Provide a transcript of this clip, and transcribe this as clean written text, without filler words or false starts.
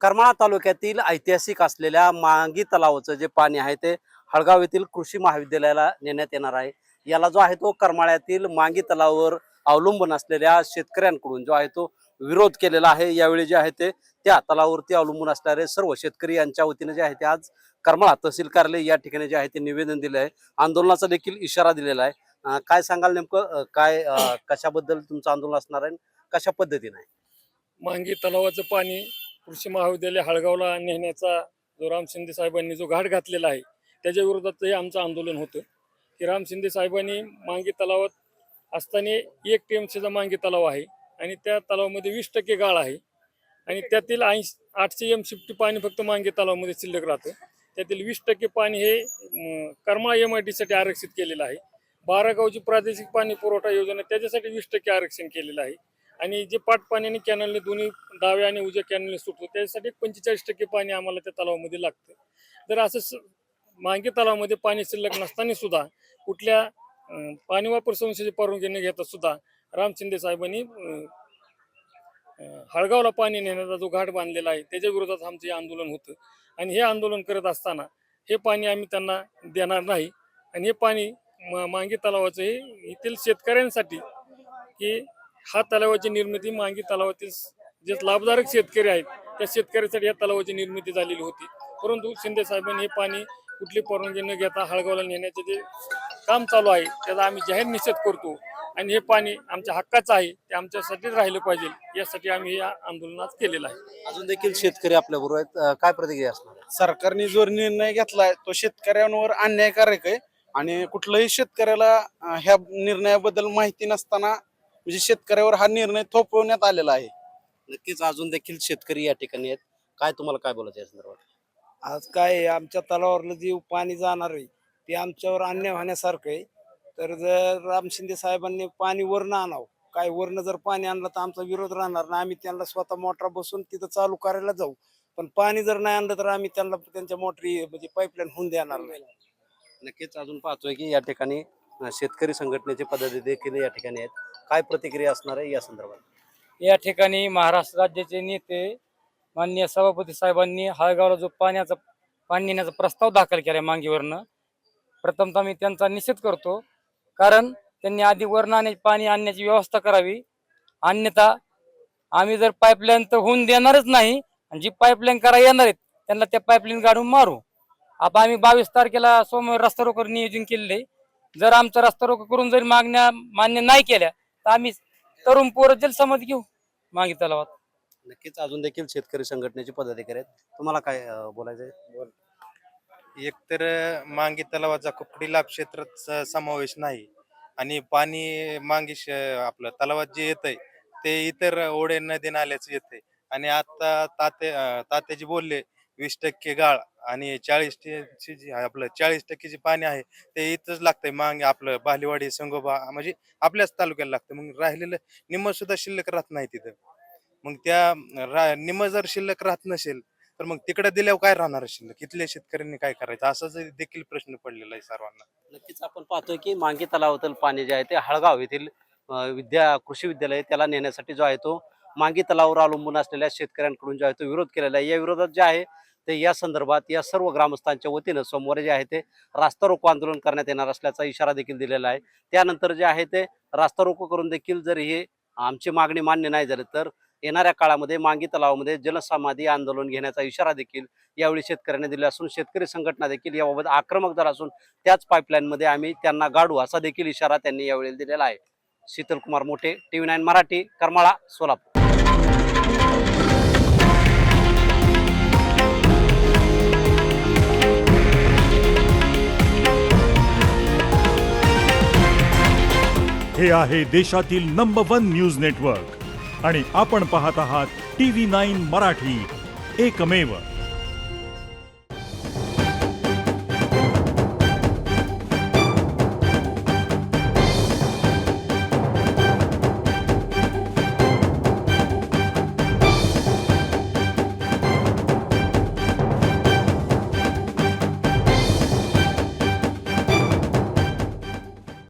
करमाळा तालुक्यातील ऐतिहासिक असलेल्या मांगी तलावाचं जे पाणी आहे ते हळगाव येथील कृषी महाविद्यालयाला नेण्यात येणार आहे। याला जो आहे तो करमाळ्यातील मांगी तलावावर अवलंबून असलेल्या शेतकऱ्यांकडून जो आहे तो विरोध केलेला आहे। यावेळी जे आहे ते त्या तलावावरती अवलंबून असणारे सर्व शेतकरी यांच्या वतीने जे आहे ते आज करमाळा तहसील कार्यालय या ठिकाणी जे आहे ते निवेदन दिले आहे। आंदोलनाचा देखील इशारा दिलेला आहे। काय सांगाल नेमकं काय कशाबद्दल तुमचं आंदोलन असणार आहे, कशा पद्धतीने आहे? मांगी तलावाचं पाणी कृषी महाविद्यालय हळगावला नेण्याचा जो राम शिंदे साहेबांनी जो घाट घातलेला आहे त्याच्या विरोधात हे आमचं आंदोलन होतं की राम शिंदे साहेबांनी मांगी तलावात असताना 1 TMCचा मांगी तलाव आहे आणि त्या तलावामध्ये 20% गाळ आहे आणि त्यातील 800 MCFT पाणी फक्त मांगी तलावामध्ये शिल्लक राहतं। त्यातील 20% पाणी हे करमाळा MIDC आरक्षित केलेलं आहे। 12 गावची प्रादेशिक पाणी पुरवठा योजना त्याच्यासाठी 20% आरक्षण केलेलं आहे आणि जे पाटपाण्याने कॅनलने दोन्ही डाव्या आणि उजव्या कॅनलने सुटतो त्यासाठी 45% पाणी आम्हाला त्या तलावामध्ये लागतं। जर असं मांगी तलावामध्ये पाणी शिल्लक नसताना सुद्धा कुठल्या पाणी वापर संस्थेची परवानगी न घेता सुद्धा राम शिंदे साहेबांनी हळगावला पाणी नेण्याचा जो घाट बांधलेला आहे त्याच्या विरोधात आमचं हे आंदोलन होतं आणि हे आंदोलन करत असताना हे पाणी आम्ही त्यांना देणार नाही आणि हे पाणी मांगी तलावाचं हे येथील शेतकऱ्यांसाठी की हा तलावाची निर्मिती मांगी तलावातील जे लाभधारक शेतकरी आहेत त्या शेतकऱ्यासाठी या तलावाची निर्मिती झालेली होती। परंतु शिंदे साहेबांनी हे पाणी कुठली परवानगी न घेता हळगावला नेण्याचे जे काम चालू आहे त्याचा आम्ही जाहीर निषेध करतो आणि हे पाणी आमच्या हक्काचं आहे ते आमच्यासाठीच राहिलं पाहिजे यासाठी आम्ही या आंदोलनात केलेलं आहे। अजून देखील शेतकरी आपल्या बरोबर आहेत, काय प्रतिक्रिया असणार आहे? सरकारने जो निर्णय घेतलाय तो शेतकऱ्यांवर अन्यायकारक आहे आणि कुठल्याही शेतकऱ्याला ह्या निर्णयाबद्दल माहिती नसताना म्हणजे शेतकऱ्यावर हा निर्णय थोपवण्यात आलेला आहे। नक्कीच अजून देखील शेतकरी या ठिकाणी आहेत, काय तुम्हाला काय बोलायचं या संदर्भात? आज काय आहे, आमच्या तलावावरलं जे पाणी जाणार आहे ते आमच्यावर अन्याय होण्यासारखं आहे। तर जर राम शिंदे साहेबांनी पाणी वरनं आणावं, काय वरनं जर पाणी आणलं तर आमचा विरोध राहणार ना, आम्ही त्यांना स्वतः मोटर बसून तिथं चालू करायला जाऊ, पण पाणी जर नाही आणलं तर आम्ही त्यांना त्यांच्या मोटरी म्हणजे पाईपलाईन होऊन देणार नाही। नक्कीच अजून पाहतोय की या ठिकाणी शेतकरी संघटनेचे पदाधिकारी देखील या ठिकाणी आहेत, काय प्रतिक्रिया असणार आहे या संदर्भात? या ठिकाणी महाराष्ट्र राज्याचे नेते माननीय सभापती साहेबांनी हळगावला जो पाणी नेण्याचा प्रस्ताव दाखल केला मांगीवरनं, प्रथमतः मी त्यांचा निषेध करतो, कारण त्यांनी आधी वरनं पाणी आणण्याची व्यवस्था करावी, अन्यथा आम्ही जर पाईपलाईन तर होऊन देणारच नाही आणि जी पाईपलाईन करायला येणार आहेत त्यांना त्या पाईपलाईन काढून मारू। आता आम्ही 22 तारखेला सोमवार रस्ता रोको नियोजन केलेले, जर आमचा रस्ता रोको करून जर मागण्या मान्य नाही केल्या तर आम्ही तरुण पोरं जलसमाधी घेऊ मांगी तलावात। नक्कीच अजून देखील शेतकरी संघटनेचे पदाधिकारी आहेत, तुम्हाला काय बोलायचंय? एकतर मांगी तलावाचा कुकडी लाभ क्षेत्रात समावेश नाही आणि पाणी आपलं तलावात जे येतंय ते इतर ओढे नदी नाल्याचं येतंय आणि आता तात्याजी बोलले 20% गाळ आणि 40% जे पाणी आहे ते इथंच लागतंय आपलं बालेवाडी संगोबा म्हणजे आपल्याच तालुक्याला लागतं। मग राहिलेलं निम्म सुद्धा शिल्लक राहत नाही तिथं। मग त्या निम्म जर शिल्लक राहत नसेल तर मग तिकडे दिल्यावर काय राहणार शिल्लक? इथल्या शेतकऱ्यांनी काय करायचं असाच देखील प्रश्न पडलेला आहे सर्वांना। नक्कीच आपण पाहतोय की मांगी तलावातील पाणी जे आहे ते हळगाव येथील कृषी विद्यालय त्याला नेण्यासाठी जो आहे तो मांगी तलावावर अवलंबून असलेल्या शेतकऱ्यांकडून जो आहे तो विरोध केलेला आहे। या विरोधात जे आहे ते या संदर्भात या सर्व ग्रामस्थांच्या वतीनं सोमवारी जे आहे ते रास्ता रोको आंदोलन करण्यात येणार असल्याचा इशारा देखील दिलेला आहे। त्यानंतर जे आहे ते रास्ता रोको करून देखील जर हे आमची मागणी मान्य नाही झाली तर येणाऱ्या काळामध्ये मांगी तलावामध्ये जलसमाधी आंदोलन घेण्याचा इशारा देखील यावेळी शेतकऱ्यांनी दिला असून शेतकरी संघटना देखील याबाबत आक्रमक झाला असून त्याच पाईपलाईनमध्ये आम्ही त्यांना गाडू असा देखील इशारा त्यांनी यावेळी दिलेला आहे। शीतल कुमार मोठे, TV9 मराठी, करमाळा, सोलापूर। हे आहे देशातील नंबर 1 न्यूज नेटवर्क आणि आपण पाहत आहात TV9 मराठी, एकमेव।